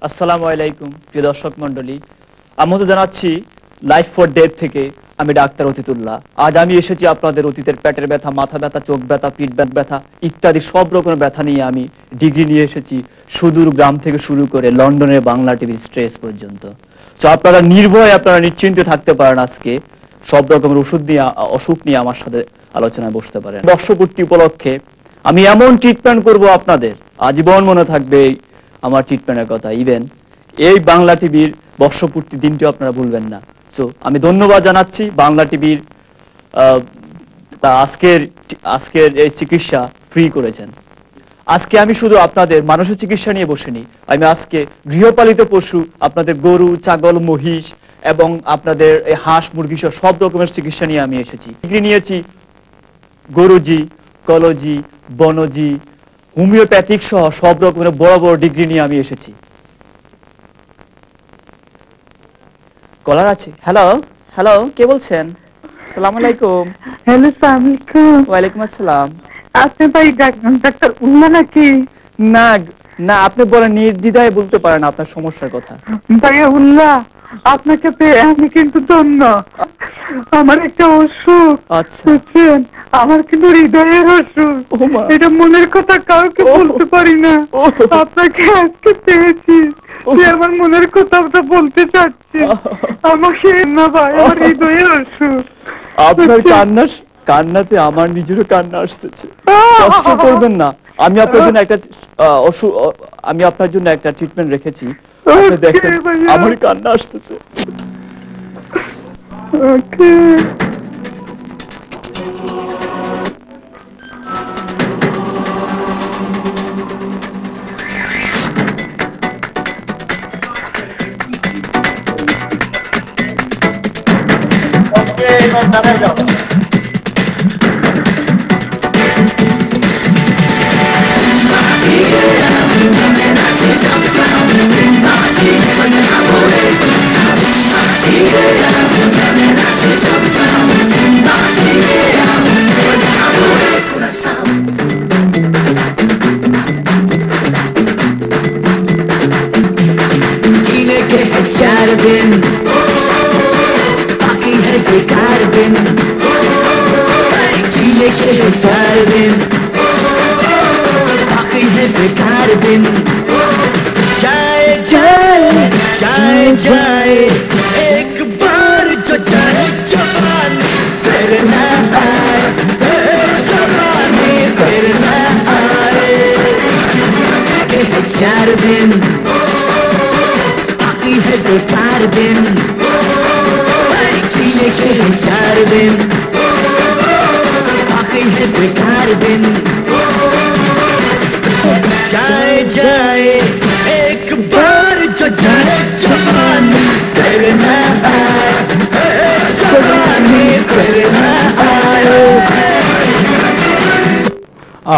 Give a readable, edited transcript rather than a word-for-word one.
আসসালামু আলাইকুম প্রিয় দর্শক মণ্ডলী, আমন্ত্রণ জানাচ্ছি লাইফ ফর ডেথ থেকে। আমি ডাক্তার অতীতুল্লাহ। আজ আমি এসেছি আপনাদের অতীতের পেটের ব্যথা, মাথা ব্যথা, চোখ ব্যথা, পিঠ ব্যথা ইত্যাদি সব রকমের ব্যথা নিয়ে আমি ডিগ্রি নিয়ে এসেছি, সুদূর গ্রাম থেকে শুরু করে লন্ডনের বাংলা টিভির স্ট্রেস পর্যন্ত। তো আপনারা নির্ভয়ে, আপনারা নিশ্চিন্তে থাকতে পারেন। আজকে সব রকমের অসুখ নিয়ে আমার সাথে আলোচনায় বসতে পারেন। বর্ষপূর্তি উপলক্ষে আমি এমন ট্রিটমেন্ট করব, আপনাদের আজীবন মনে থাকবে আমার ট্রিটমেন্টের কথা। ইভেন এই বাংলা টিভির বর্ষপূর্তি দিনটিও আপনারা ভুলবেন না। সো আমি ধন্যবাদ জানাচ্ছি বাংলা টিভির, আজকের এই চিকিৎসা ফ্রি করেছেন। আজকে আমি শুধু আপনাদের মানুষের চিকিৎসা নিয়ে বসিনি, আমি আজকে গৃহপালিত পশু, আপনাদের গরু, ছাগল, মহিষ এবং আপনাদের হাঁস, মুরগি সহ সব রকমের চিকিৎসা নিয়ে আমি এসেছি। ডিগ্রি নিয়েছি গরুজি, কলজি, বনজি, হোমিওপ্যাথিক সহ সব রকমের বড় বড় ডিগ্রি নিয়ে আমি এসেছি। কলার আছে? হ্যালো হ্যালো, কে বলছেন? আসসালামু আলাইকুম। হ্যালো, আসসালামু আলাইকুম। ওয়ালাইকুম আসসালাম। আপনি ভাই ডাক্তার উল্লা নাকি? না না, আপনি বলেন, নির্দ্বিধায় বলতে পারেন আপনার সমস্যার কথা। ভাইয়া উল্লা, আপনাকে পেয়ে আমি কিন্তু ধন্য। আমার একটা অসুখ, আচ্ছা, বুঝছেন? আমার কিন্তু হৃদয়ের অসুখ, এটা মনের কথা কাউকে বলতে পারি না। আপনাকে আজকে পেয়েছি, আমার মনের কথাটা বলতে চাচ্ছি। আমাকে না ভাই, আমার হৃদয়ের অসুখ। আপনার কান্নাতে আমার নিজেরও কান্না আসতেছে। কষ্ট করবেন না, আমি আপনার জন্য একটা ট্রিটমেন্ট রেখেছি। আপনি দেখেন, আমার কান্না আসতেছে। ওকে। दिन बाकी है बेकार दिन, जीने के 4 दिन बाकी है बेकार दिन। जाए जाए जाए जाए एक बार जो जाए जवानी, फिर ना आए जवानी, फिर ना आए। के 4 दिन है बेकार दिन, जीने के 4 दिन बाकी है बेकार दिन। जाए जाए